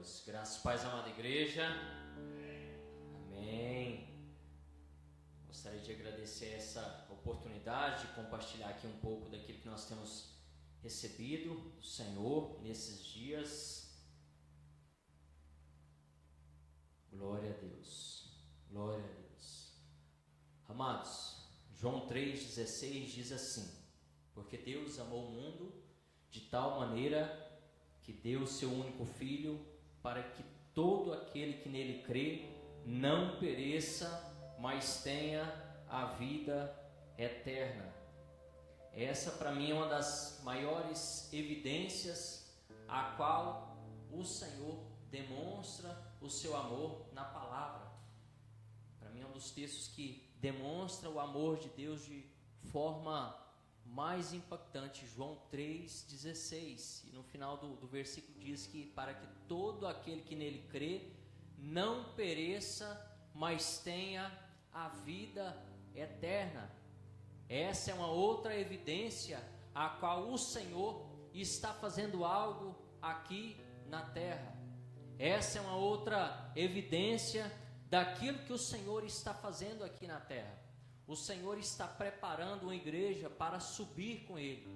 Deus. Graças e paz, amada igreja. Amém. Gostaria de agradecer essa oportunidade de compartilhar aqui um pouco daquilo que nós temos recebido do Senhor nesses dias. Glória a Deus. Glória a Deus. Amados, João 3,16 diz assim: porque Deus amou o mundo de tal maneira que deu o seu único Filho, para que todo aquele que nele crê não pereça, mas tenha a vida eterna. Essa para mim é uma das maiores evidências a qual o Senhor demonstra o seu amor na palavra. Para mim é um dos textos que demonstra o amor de Deus de forma mais impactante. João 3,16, e no final do versículo diz que para que todo aquele que nele crê não pereça, mas tenha a vida eterna. Essa é uma outra evidência a qual o Senhor está fazendo algo aqui na terra. Essa é uma outra evidência daquilo que o Senhor está fazendo aqui na terra. O Senhor está preparando uma igreja para subir com Ele.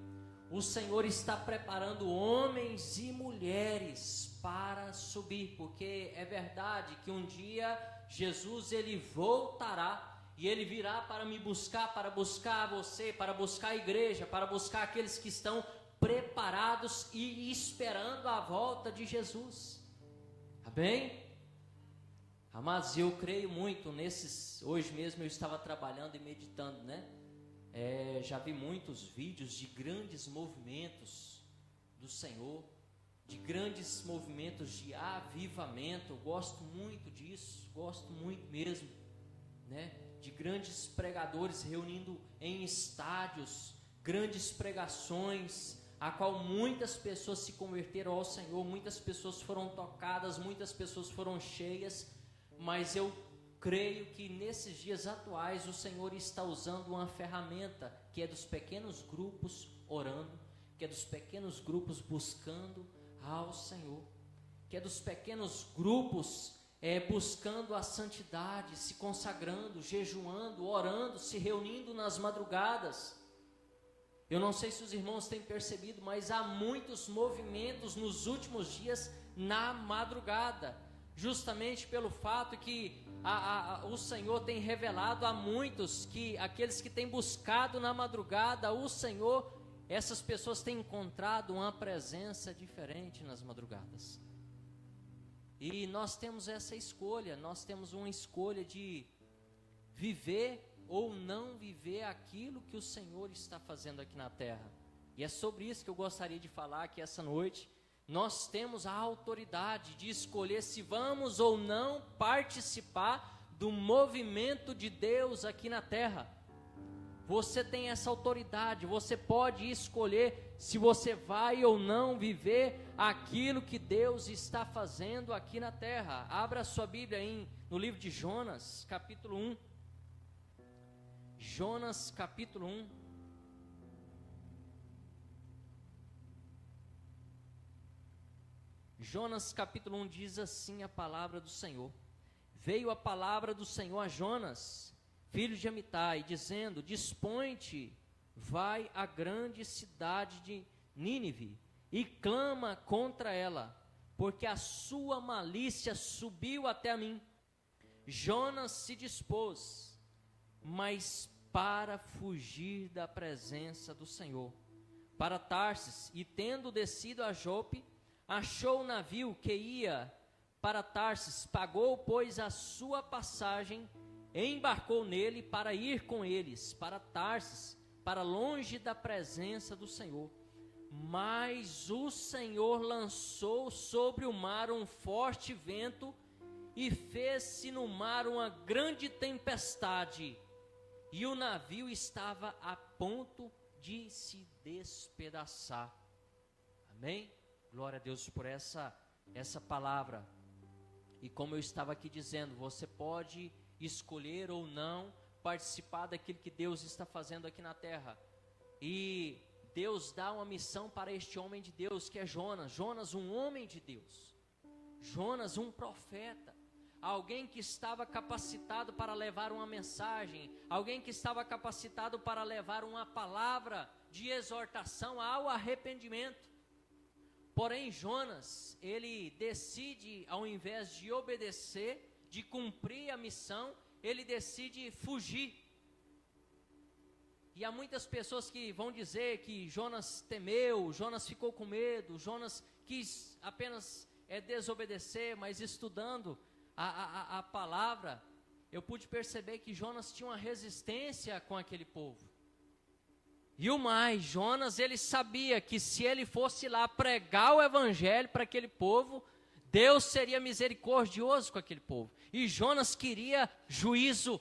O Senhor está preparando homens e mulheres para subir, porque é verdade que um dia Jesus ele voltará e Ele virá para me buscar, para buscar você, para buscar a igreja, para buscar aqueles que estão preparados e esperando a volta de Jesus. Amém? Amados, eu creio muito nesses. Hoje mesmo eu estava trabalhando e meditando, né? Já vi muitos vídeos de grandes movimentos do Senhor, de grandes movimentos de avivamento. Eu gosto muito disso, gosto muito mesmo, né? De grandes pregadores reunindo em estádios, grandes pregações, a qual muitas pessoas se converteram ao Senhor, muitas pessoas foram tocadas, muitas pessoas foram cheias. Mas eu creio que nesses dias atuais o Senhor está usando uma ferramenta que é dos pequenos grupos orando, que é dos pequenos grupos buscando ao Senhor, que é dos pequenos grupos buscando a santidade, se consagrando, jejuando, orando, se reunindo nas madrugadas. Eu não sei se os irmãos têm percebido, mas há muitos movimentos nos últimos dias na madrugada, justamente pelo fato que o Senhor tem revelado a muitos que aqueles que têm buscado na madrugada o Senhor, essas pessoas têm encontrado uma presença diferente nas madrugadas. E nós temos essa escolha, nós temos uma escolha de viver ou não viver aquilo que o Senhor está fazendo aqui na terra. E é sobre isso que eu gostaria de falar aqui essa noite. Nós temos a autoridade de escolher se vamos ou não participar do movimento de Deus aqui na terra. Você tem essa autoridade, você pode escolher se você vai ou não viver aquilo que Deus está fazendo aqui na terra. Abra sua Bíblia no livro de Jonas, capítulo 1. Jonas, capítulo 1. Jonas capítulo 1 diz assim a palavra do Senhor: veio a palavra do Senhor a Jonas, filho de Amitai, dizendo: dispõe-te, vai à grande cidade de Nínive e clama contra ela, porque a sua malícia subiu até a mim. Jonas se dispôs, mas para fugir da presença do Senhor, para Tarsis, e tendo descido a Jope, achou o navio que ia para Tarsis, pagou, pois, a sua passagem, embarcou nele para ir com eles para Tarsis, para longe da presença do Senhor. Mas o Senhor lançou sobre o mar um forte vento e fez-se no mar uma grande tempestade, e o navio estava a ponto de se despedaçar. Amém? Glória a Deus por essa palavra. E como eu estava aqui dizendo, você pode escolher ou não participar daquilo que Deus está fazendo aqui na terra. E Deus dá uma missão para este homem de Deus, que é Jonas. Jonas, um homem de Deus. Jonas, um profeta, alguém que estava capacitado para levar uma mensagem, alguém que estava capacitado para levar uma palavra de exortação ao arrependimento. Porém, Jonas, ele decide, ao invés de obedecer, de cumprir a missão, ele decide fugir. E há muitas pessoas que vão dizer que Jonas temeu, Jonas ficou com medo, Jonas quis apenas desobedecer, mas estudando a palavra, eu pude perceber que Jonas tinha uma resistência com aquele povo. E o mais, Jonas, ele sabia que se ele fosse lá pregar o evangelho para aquele povo, Deus seria misericordioso com aquele povo. E Jonas queria juízo.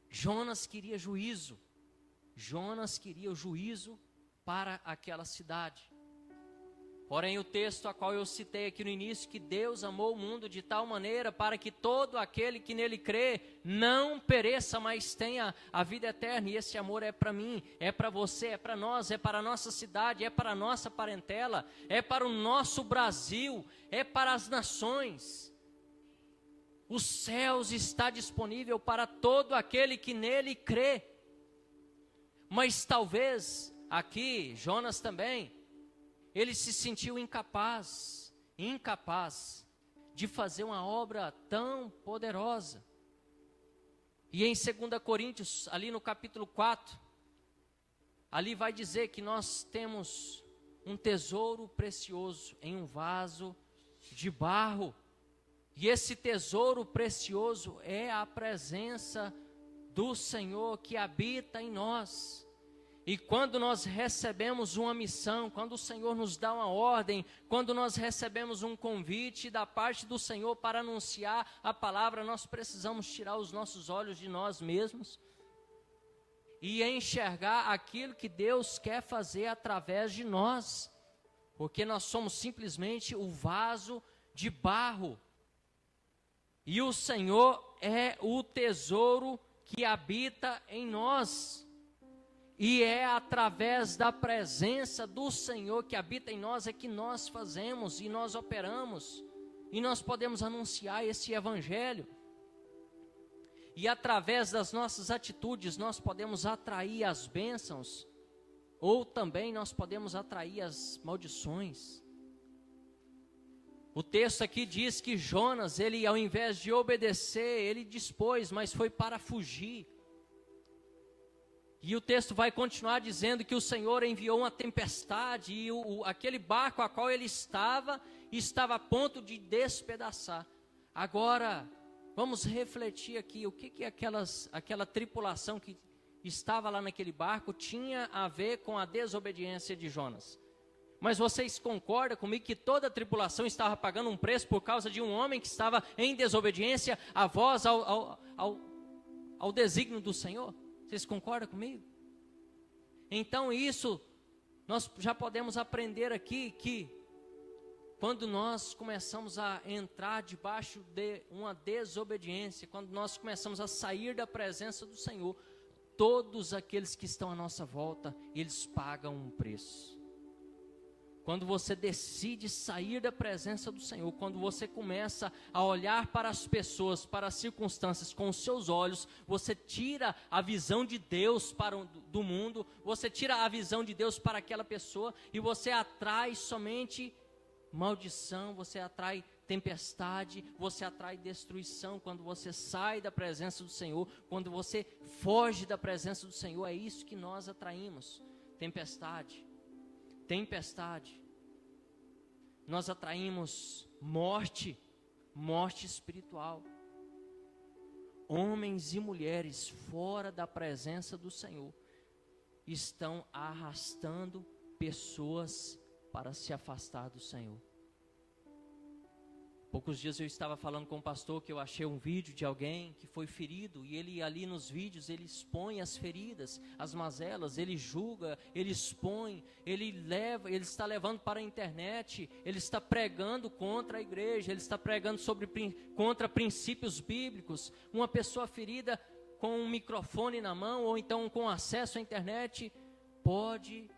Jonas queria juízo. Jonas queria o juízo para aquela cidade. Porém, o texto a qual eu citei aqui no início, que Deus amou o mundo de tal maneira para que todo aquele que nele crê não pereça, mas tenha a vida eterna. E esse amor é para mim, é para você, é para nós, é para a nossa cidade, é para a nossa parentela, é para o nosso Brasil, é para as nações. Os céus está disponível para todo aquele que nele crê. Mas talvez aqui, Jonas também, ele se sentiu incapaz de fazer uma obra tão poderosa. E em 2 Coríntios, ali no capítulo 4, ali vai dizer que nós temos um tesouro precioso em um vaso de barro. E esse tesouro precioso é a presença do Senhor que habita em nós. E quando nós recebemos uma missão, quando o Senhor nos dá uma ordem, quando nós recebemos um convite da parte do Senhor para anunciar a palavra, nós precisamos tirar os nossos olhos de nós mesmos e enxergar aquilo que Deus quer fazer através de nós, porque nós somos simplesmente o vaso de barro. E o Senhor é o tesouro que habita em nós. E é através da presença do Senhor que habita em nós é que nós fazemos e nós operamos. E nós podemos anunciar esse evangelho. E através das nossas atitudes nós podemos atrair as bênçãos. Ou também nós podemos atrair as maldições. O texto aqui diz que Jonas, ele ao invés de obedecer, ele dispôs, mas foi para fugir. E o texto vai continuar dizendo que o Senhor enviou uma tempestade e aquele barco a qual ele estava a ponto de despedaçar. Agora, vamos refletir aqui, o que aquela tripulação que estava lá naquele barco tinha a ver com a desobediência de Jonas. Mas vocês concordam comigo que toda a tripulação estava pagando um preço por causa de um homem que estava em desobediência à voz, ao desígnio do Senhor? Vocês concordam comigo? Então isso, nós já podemos aprender aqui que quando nós começamos a entrar debaixo de uma desobediência, quando nós começamos a sair da presença do Senhor, todos aqueles que estão à nossa volta, eles pagam um preço. Quando você decide sair da presença do Senhor, quando você começa a olhar para as pessoas, para as circunstâncias com os seus olhos, você tira a visão de Deus do mundo, você tira a visão de Deus para aquela pessoa e você atrai somente maldição, você atrai tempestade, você atrai destruição. Quando você sai da presença do Senhor, quando você foge da presença do Senhor, é isso que nós atraímos: tempestade. Nós atraímos morte espiritual. Homens e mulheres fora da presença do Senhor estão arrastando pessoas para se afastar do Senhor. Poucos dias eu estava falando com um pastor que eu achei um vídeo de alguém que foi ferido, e ele ali nos vídeos, ele expõe as feridas, as mazelas, ele julga, ele expõe, ele está levando para a internet, ele está pregando contra a igreja, ele está pregando contra princípios bíblicos. Uma pessoa ferida com um microfone na mão, ou então com acesso à internet, pode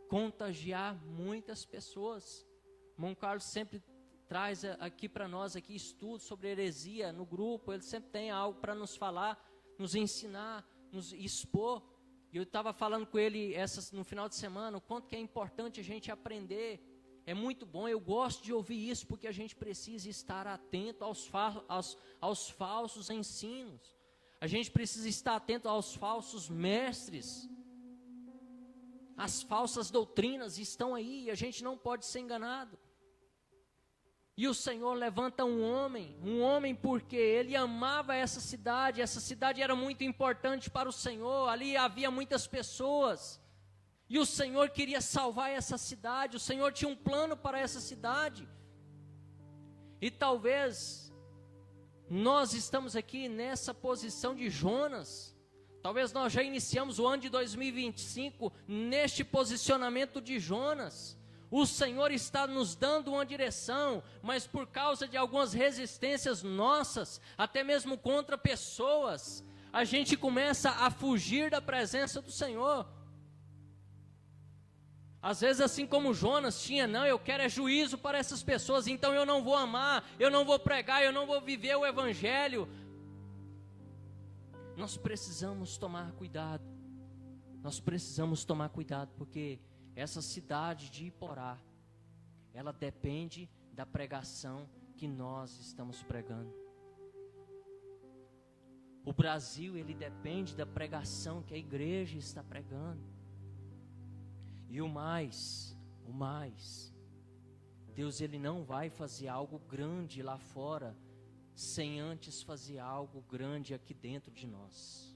contagiar muitas pessoas. Irmão Carlos sempre traz aqui para nós aqui estudo sobre heresia no grupo, ele sempre tem algo para nos falar, nos ensinar, nos expor. E eu estava falando com ele no final de semana, o quanto que é importante a gente aprender. É muito bom, eu gosto de ouvir isso, porque a gente precisa estar atento aos falsos ensinos. A gente precisa estar atento aos falsos mestres. As falsas doutrinas estão aí, a gente não pode ser enganado. E o Senhor levanta um homem porque ele amava essa cidade era muito importante para o Senhor, ali havia muitas pessoas, e o Senhor queria salvar essa cidade, o Senhor tinha um plano para essa cidade, e talvez nós estamos aqui nessa posição de Jonas, talvez nós já iniciamos o ano de 2025 neste posicionamento de Jonas. O Senhor está nos dando uma direção, mas por causa de algumas resistências nossas, até mesmo contra pessoas, a gente começa a fugir da presença do Senhor. Às vezes, assim como Jonas tinha, não, eu quero é juízo para essas pessoas, então eu não vou amar, eu não vou pregar, eu não vou viver o Evangelho. Nós precisamos tomar cuidado, porque essa cidade de Iporá, ela depende da pregação que nós estamos pregando. O Brasil, ele depende da pregação que a igreja está pregando. E o mais, Deus, ele não vai fazer algo grande lá fora, sem antes fazer algo grande aqui dentro de nós.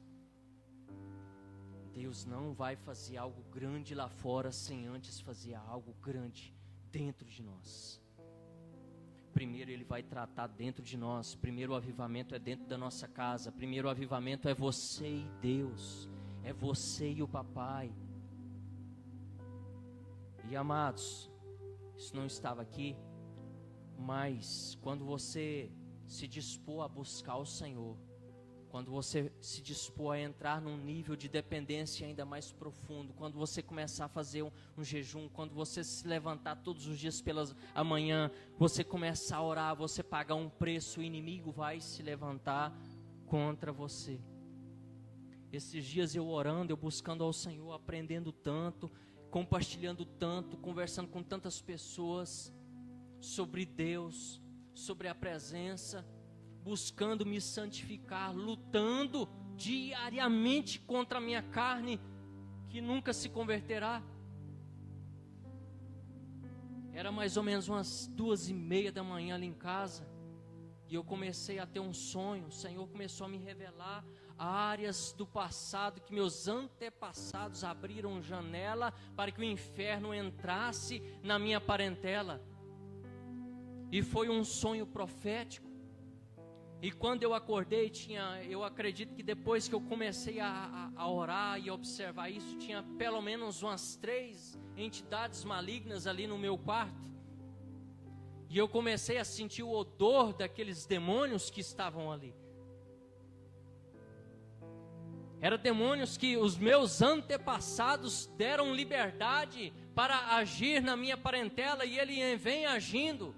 Deus não vai fazer algo grande lá fora sem antes fazer algo grande dentro de nós. Primeiro Ele vai tratar dentro de nós. Primeiro o avivamento é dentro da nossa casa. Primeiro o avivamento é você e Deus. É você e o papai. E amados, isso não estava aqui, mas quando você se dispor a buscar o Senhor, quando você se dispor a entrar num nível de dependência ainda mais profundo, quando você começar a fazer um jejum, quando você se levantar todos os dias pelas amanhã, você começar a orar, você pagar um preço, o inimigo vai se levantar contra você. Esses dias eu orando, eu buscando ao Senhor, aprendendo tanto, compartilhando tanto, conversando com tantas pessoas sobre Deus, sobre a presença, buscando me santificar, lutando diariamente contra a minha carne, que nunca se converterá. Era mais ou menos umas 2:30 da manhã ali em casa, e eu comecei a ter um sonho. O Senhor começou a me revelar áreas do passado, que meus antepassados abriram janela para que o inferno entrasse na minha parentela. E foi um sonho profético. E quando eu acordei, eu acredito que depois que eu comecei a orar e observar isso, tinha pelo menos umas 3 entidades malignas ali no meu quarto. E eu comecei a sentir o odor daqueles demônios que estavam ali. Eram demônios que os meus antepassados deram liberdade para agir na minha parentela, e ele vem agindo.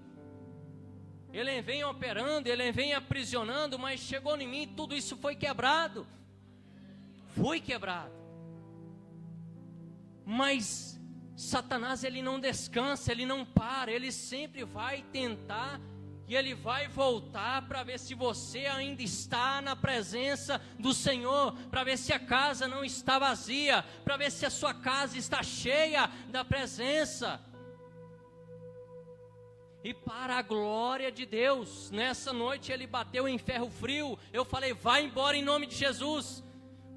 Ele vem operando, ele vem aprisionando, mas chegou em mim, tudo isso foi quebrado. Foi quebrado. Mas Satanás, ele não descansa, ele não para, ele sempre vai tentar, e ele vai voltar para ver se você ainda está na presença do Senhor, para ver se a casa não está vazia, para ver se a sua casa está cheia da presença. E para a glória de Deus, nessa noite ele bateu em ferro frio. Eu falei, vai embora em nome de Jesus.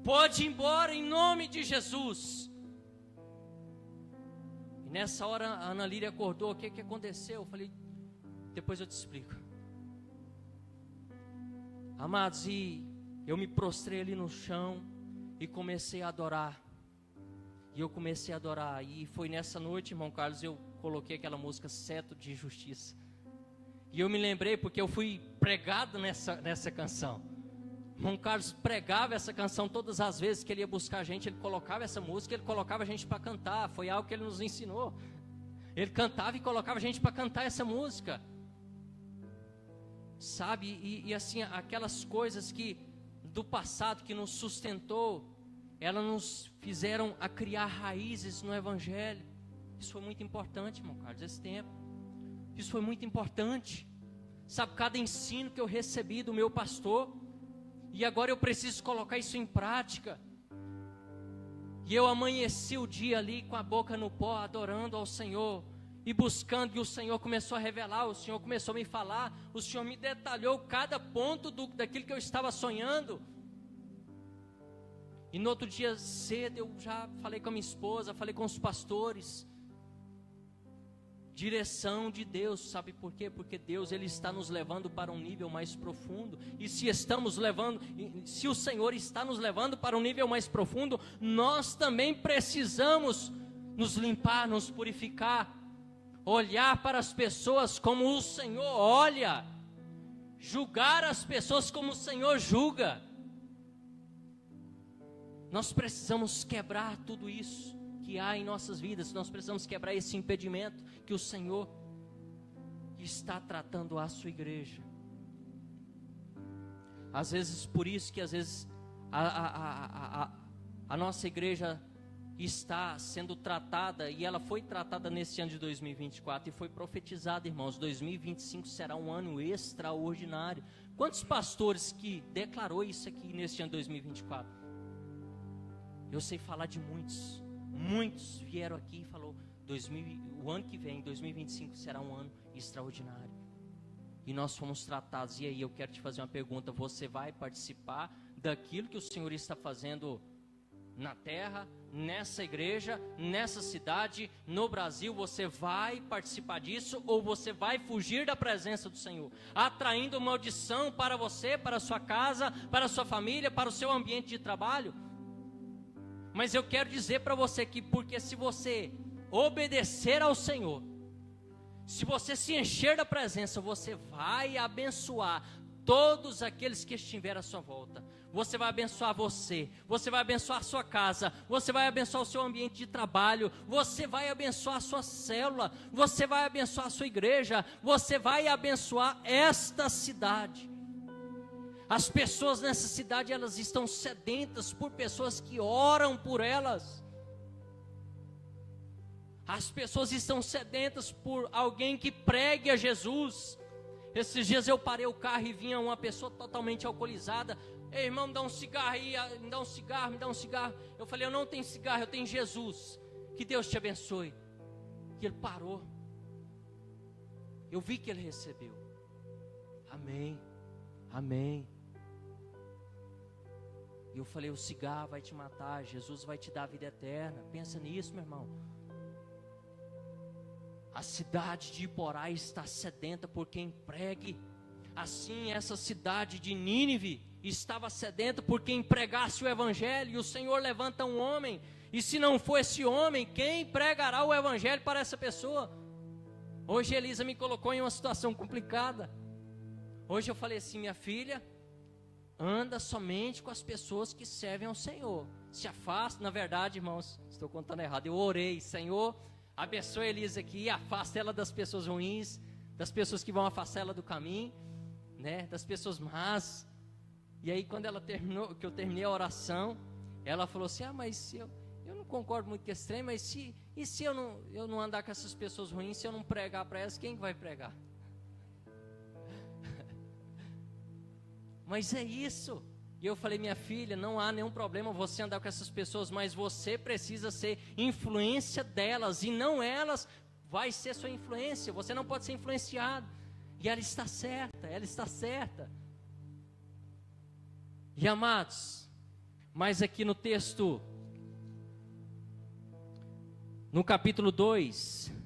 Pode ir embora em nome de Jesus. E nessa hora a Ana Líria acordou. O que aconteceu? Eu falei, depois eu te explico. Amados, e eu me prostrei ali no chão e comecei a adorar. E foi nessa noite, irmão Carlos, eu coloquei aquela música Cetro de Justiça. E eu me lembrei porque eu fui pregado nessa canção. Irmão Carlos pregava essa canção todas as vezes que ele ia buscar a gente. Ele colocava essa música, ele colocava a gente para cantar. Foi algo que ele nos ensinou. Ele cantava e colocava a gente para cantar essa música. sabe, e assim, aquelas coisas que do passado que nos sustentou, elas nos fizeram a criar raízes no Evangelho. Isso foi muito importante, irmão Carlos, esse tempo. Isso foi muito importante. Sabe, cada ensino que eu recebi do meu pastor, e agora eu preciso colocar isso em prática. E eu amanheci o dia ali com a boca no pó, adorando ao Senhor, e buscando, e o Senhor começou a revelar, o Senhor começou a me falar, o Senhor me detalhou cada ponto daquilo que eu estava sonhando. E no outro dia cedo eu já falei com a minha esposa, falei com os pastores. Direção de Deus, sabe por quê? Porque Deus, Ele está nos levando para um nível mais profundo. E se o Senhor está nos levando para um nível mais profundo, nós também precisamos nos limpar, nos purificar, olhar para as pessoas como o Senhor olha, julgar as pessoas como o Senhor julga. Nós precisamos quebrar tudo isso que há em nossas vidas. Nós precisamos quebrar esse impedimento que o Senhor está tratando a sua igreja. Às vezes, por isso que às vezes a nossa igreja está sendo tratada, e ela foi tratada nesse ano de 2024, e foi profetizada, irmãos, 2025 será um ano extraordinário. Quantos pastores que declarou isso aqui nesse ano de 2024? Eu sei falar de muitos. Muitos vieram aqui e falou, o ano que vem, 2025, será um ano extraordinário. E nós fomos tratados. E aí eu quero te fazer uma pergunta: você vai participar daquilo que o Senhor está fazendo na terra, nessa igreja, nessa cidade, no Brasil? Você vai participar disso, ou você vai fugir da presença do Senhor, atraindo maldição para você, para a sua casa, para a sua família, para o seu ambiente de trabalho? Mas eu quero dizer para você que, porque se você obedecer ao Senhor, se você se encher da presença, você vai abençoar todos aqueles que estiverem à sua volta. Você vai abençoar você vai abençoar a sua casa, você vai abençoar o seu ambiente de trabalho, você vai abençoar a sua célula, você vai abençoar a sua igreja, você vai abençoar esta cidade. As pessoas nessa cidade, elas estão sedentas por pessoas que oram por elas. As pessoas estão sedentas por alguém que pregue a Jesus. Esses dias eu parei o carro e vinha uma pessoa totalmente alcoolizada. Ei, irmão, me dá um cigarro aí, me dá um cigarro. Eu falei, eu não tenho cigarro, eu tenho Jesus. Que Deus te abençoe. E ele parou. Eu vi que ele recebeu. Amém, amém. E eu falei, o cigarro vai te matar, Jesus vai te dar a vida eterna. Pensa nisso, meu irmão. A cidade de Iporá está sedenta por quem pregue. Assim, essa cidade de Nínive estava sedenta por quem pregasse o Evangelho. E o Senhor levanta um homem. E se não for esse homem, quem pregará o Evangelho para essa pessoa? Hoje Elisa me colocou em uma situação complicada. Hoje eu falei assim, minha filha, anda somente com as pessoas que servem ao Senhor. Se afasta, na verdade, irmãos, estou contando errado. Eu orei, Senhor, abençoe Elisa aqui e afasta ela das pessoas ruins, das pessoas que vão afastar ela do caminho, né, das pessoas más. E aí quando ela terminou, que eu terminei a oração, ela falou assim, mas eu não concordo muito com esse trem, mas se eu não andar com essas pessoas ruins, se eu não pregar para elas, quem vai pregar? Mas é isso. E eu falei, minha filha, não há nenhum problema você andar com essas pessoas, mas você precisa ser influência delas, e não elas vai ser sua influência. Você não pode ser influenciado. E ela está certa. E amados, mas aqui no texto, no capítulo 2,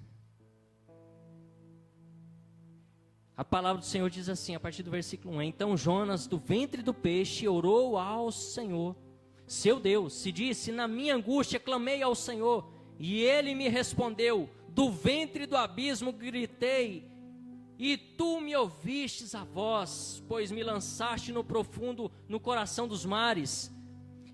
a palavra do Senhor diz assim, a partir do versículo 1, então Jonas, do ventre do peixe, orou ao Senhor, seu Deus, e disse, na minha angústia clamei ao Senhor, e ele me respondeu, do ventre do abismo gritei, e tu me ouvistes a voz, pois me lançaste no profundo, no coração dos mares,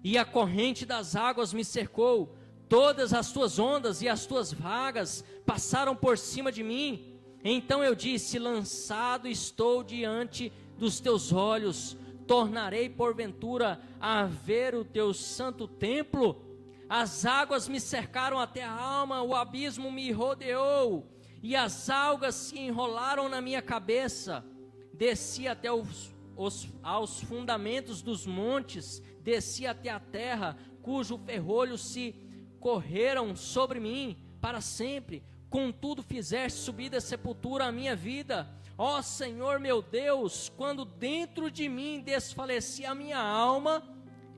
e a corrente das águas me cercou, todas as tuas ondas e as tuas vagas passaram por cima de mim. Então eu disse: lançado estou diante dos teus olhos, tornarei porventura a ver o teu santo templo? As águas me cercaram até a alma, o abismo me rodeou, e as algas se enrolaram na minha cabeça. Desci até aos fundamentos dos montes, desci até a terra, cujo ferrolho se correram sobre mim para sempre. Contudo fizeste subir da sepultura a minha vida. Ó Senhor meu Deus, quando dentro de mim desfalecia a minha alma,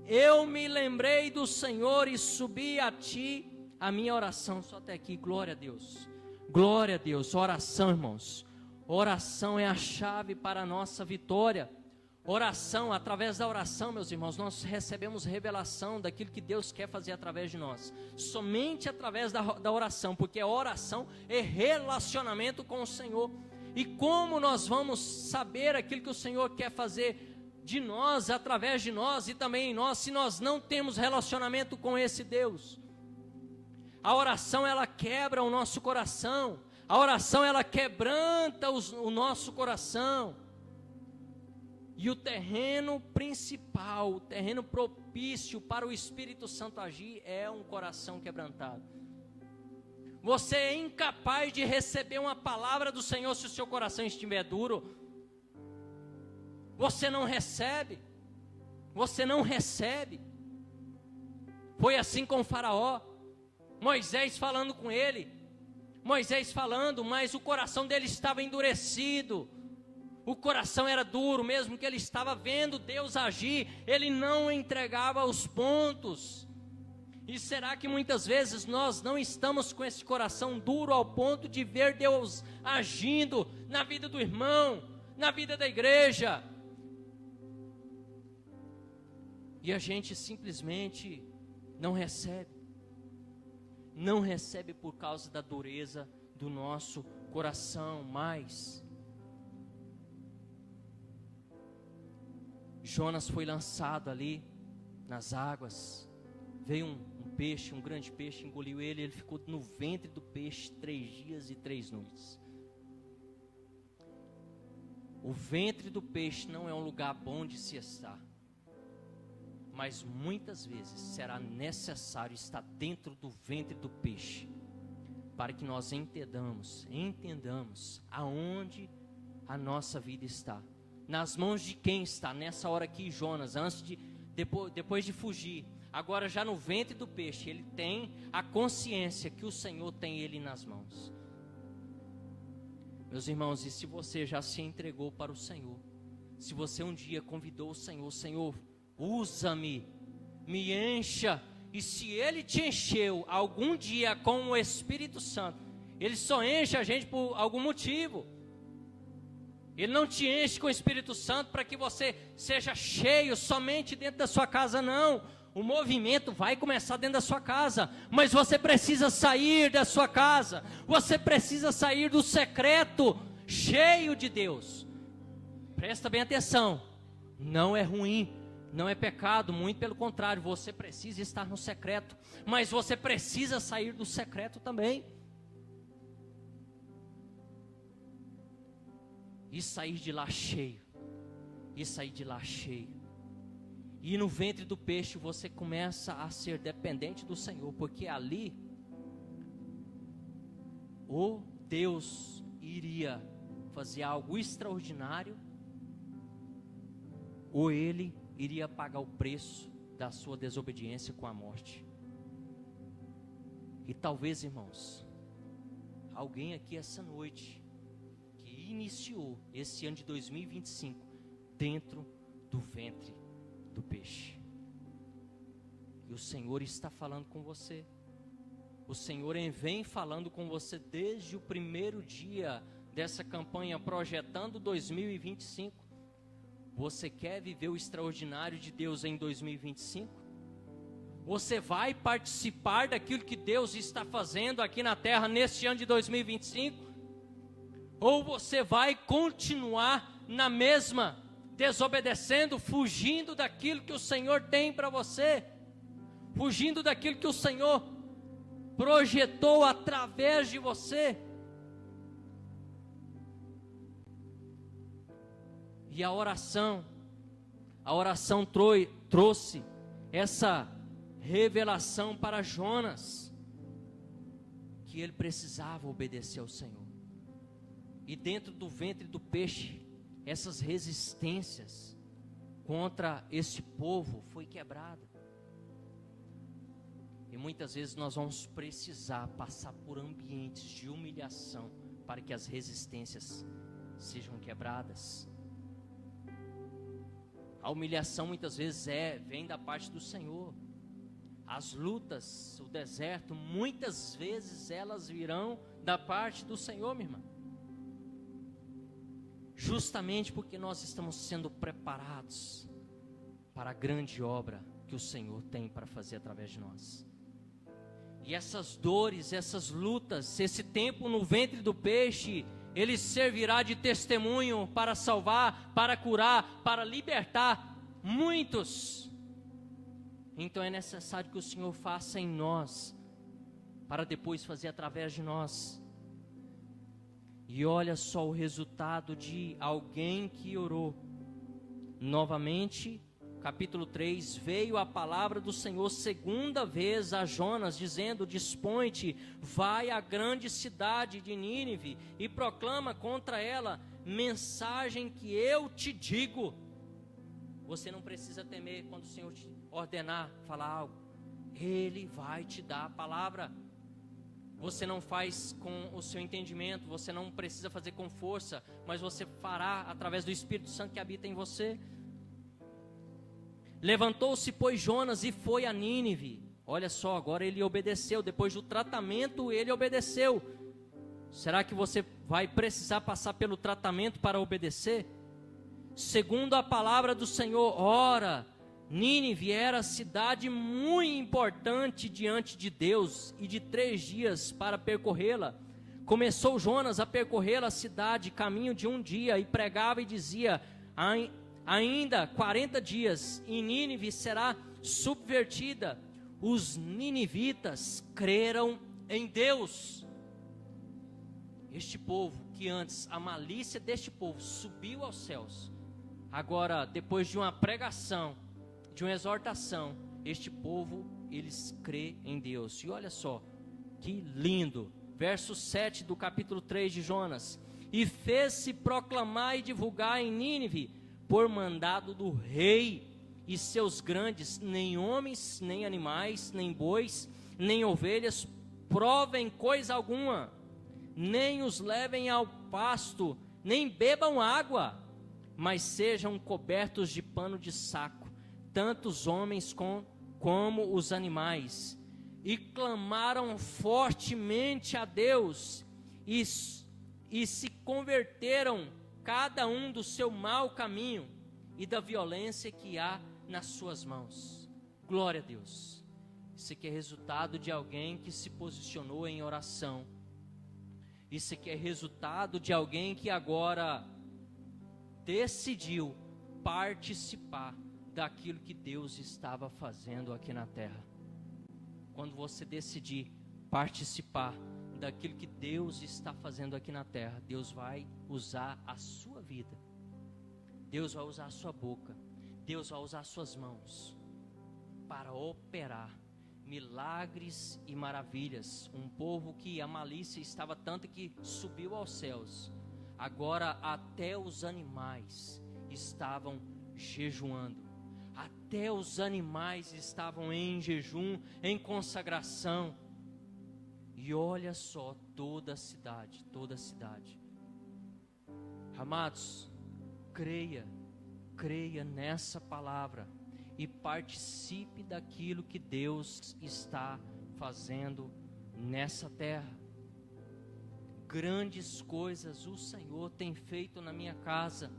eu me lembrei do Senhor e subi a Ti a minha oração. Só até aqui, glória a Deus. Glória a Deus. Oração, irmãos. Oração é a chave para a nossa vitória. Oração, através da oração, meus irmãos, nós recebemos revelação daquilo que Deus quer fazer através de nós. Somente através da oração, porque a oração é relacionamento com o Senhor. E como nós vamos saber aquilo que o Senhor quer fazer de nós, através de nós e também em nós, se nós não temos relacionamento com esse Deus? A oração, ela quebra o nosso coração. A oração, ela quebranta o nosso coração. E o terreno principal, o terreno propício para o Espírito Santo agir é um coração quebrantado. Você é incapaz de receber uma palavra do Senhor se o seu coração estiver duro. Você não recebe. Você não recebe. Foi assim com o Faraó. Moisés falando com ele. Moisés falando, mas o coração dele estava endurecido. O coração era duro, mesmo que ele estava vendo Deus agir, ele não entregava os pontos. E será que muitas vezes nós não estamos com esse coração duro ao ponto de ver Deus agindo na vida do irmão, na vida da igreja? E a gente simplesmente não recebe. Não recebe por causa da dureza do nosso coração, mas Jonas foi lançado ali nas águas, veio um peixe, um grande peixe, engoliu ele, ele ficou no ventre do peixe 3 dias e 3 noites. O ventre do peixe não é um lugar bom de se estar, mas muitas vezes será necessário estar dentro do ventre do peixe, para que nós entendamos aonde a nossa vida está. Nas mãos de quem está nessa hora aqui Jonas, depois de fugir, agora já no ventre do peixe, ele tem a consciência que o Senhor tem ele nas mãos. Meus irmãos, e se você já se entregou para o Senhor, se você um dia convidou o Senhor, Senhor, usa-me, me encha, e se Ele te encheu algum dia com o Espírito Santo, Ele só enche a gente por algum motivo. Ele não te enche com o Espírito Santo para que você seja cheio somente dentro da sua casa, não. O movimento vai começar dentro da sua casa, mas você precisa sair da sua casa, você precisa sair do secreto, cheio de Deus. Presta bem atenção, não é ruim, não é pecado, muito pelo contrário, você precisa estar no secreto, mas você precisa sair do secreto também. E sair de lá cheio, e no ventre do peixe você começa a ser dependente do Senhor, porque ali ou Deus iria fazer algo extraordinário, ou Ele iria pagar o preço da sua desobediência com a morte. E talvez, irmãos, alguém aqui essa noite iniciou esse ano de 2025 dentro do ventre do peixe, e o Senhor está falando com você. O Senhor vem falando com você desde o primeiro dia dessa campanha Projetando 2025. Você quer viver o extraordinário de Deus em 2025? Você vai participar daquilo que Deus está fazendo aqui na terra neste ano de 2025? Ou você vai continuar na mesma, desobedecendo, fugindo daquilo que o Senhor tem para você, fugindo daquilo que o Senhor projetou através de você? E a oração trouxe essa revelação para Jonas, que ele precisava obedecer ao Senhor. E dentro do ventre do peixe, essas resistências contra esse povo foi quebrada. E muitas vezes nós vamos precisar passar por ambientes de humilhação para que as resistências sejam quebradas. A humilhação muitas vezes vem da parte do Senhor. As lutas, o deserto, muitas vezes elas virão da parte do Senhor, minha irmã. Justamente porque nós estamos sendo preparados para a grande obra que o Senhor tem para fazer através de nós. E essas dores, essas lutas, esse tempo no ventre do peixe, ele servirá de testemunho para salvar, para curar, para libertar muitos. Então é necessário que o Senhor faça em nós, para depois fazer através de nós. E olha só o resultado de alguém que orou. Novamente, capítulo 3, veio a palavra do Senhor segunda vez a Jonas, dizendo: dispõe-te, vai à grande cidade de Nínive e proclama contra ela mensagem que eu te digo. Você não precisa temer quando o Senhor te ordenar falar algo. Ele vai te dar a palavra. Você não faz com o seu entendimento, você não precisa fazer com força, mas você fará através do Espírito Santo que habita em você. Levantou-se, pois, Jonas e foi a Nínive. Olha só, agora ele obedeceu. Depois do tratamento, ele obedeceu. Será que você vai precisar passar pelo tratamento para obedecer? Segundo a palavra do Senhor, ora, Nínive era cidade muito importante diante de Deus, e de 3 dias para percorrê-la. Começou Jonas a percorrer a cidade, caminho de 1 dia, e pregava e dizia: ainda 40 dias, e Nínive será subvertida. Os ninivitas creram em Deus. Este povo, que antes a malícia deste povo subiu aos céus, agora, depois de uma pregação, de uma exortação, este povo, eles crê em Deus. E olha só, que lindo, verso 7 do capítulo 3 de Jonas: e fez-se proclamar e divulgar em Nínive, por mandado do rei e seus grandes, nem homens, nem animais, nem bois, nem ovelhas provem coisa alguma, nem os levem ao pasto, nem bebam água, mas sejam cobertos de pano de saco, tanto os homens como os animais. E clamaram fortemente a Deus, e se converteram cada um do seu mau caminho e da violência que há nas suas mãos. Glória a Deus. Isso aqui é resultado de alguém que se posicionou em oração. Isso aqui é resultado de alguém que agora decidiu participar daquilo que Deus estava fazendo aqui na terra. Quando você decidir participar daquilo que Deus está fazendo aqui na terra, Deus vai usar a sua vida, Deus vai usar a sua boca, Deus vai usar as suas mãos para operar milagres e maravilhas. Um povo que a malícia estava tanta que subiu aos céus, agora até os animais estavam jejuando, até os animais estavam em jejum, em consagração. E olha só, toda a cidade. Amados, creia nessa palavra e participe daquilo que Deus está fazendo nessa terra. Grandes coisas o Senhor tem feito na minha casa.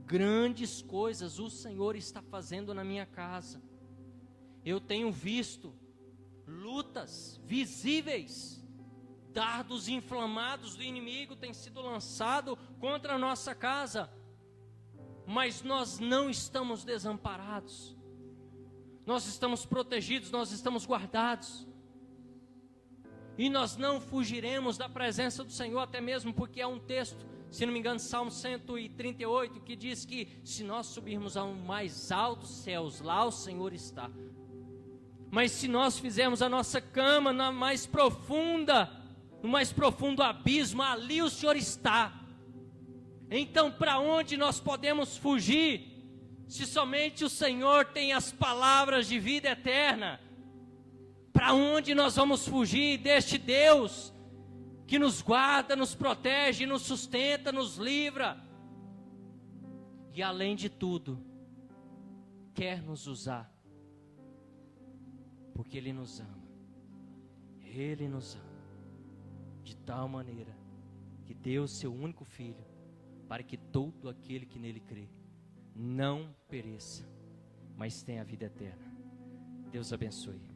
Grandes coisas o Senhor está fazendo na minha casa. Eu tenho visto lutas visíveis, dardos inflamados do inimigo têm sido lançados contra a nossa casa, mas nós não estamos desamparados, nós estamos protegidos, nós estamos guardados, e nós não fugiremos da presença do Senhor, até mesmo porque há um texto, se não me engano, Salmo 138, que diz que se nós subirmos ao mais altos céus, lá o Senhor está. Mas se nós fizermos a nossa cama na mais profunda, no mais profundo abismo, ali o Senhor está. Então, para onde nós podemos fugir, se somente o Senhor tem as palavras de vida eterna? Para onde nós vamos fugir deste Deus que nos guarda, nos protege, nos sustenta, nos livra? E além de tudo, quer nos usar, porque Ele nos ama. Ele nos ama de tal maneira que deu o seu único Filho, para que todo aquele que nele crê não pereça, mas tenha a vida eterna. Deus abençoe.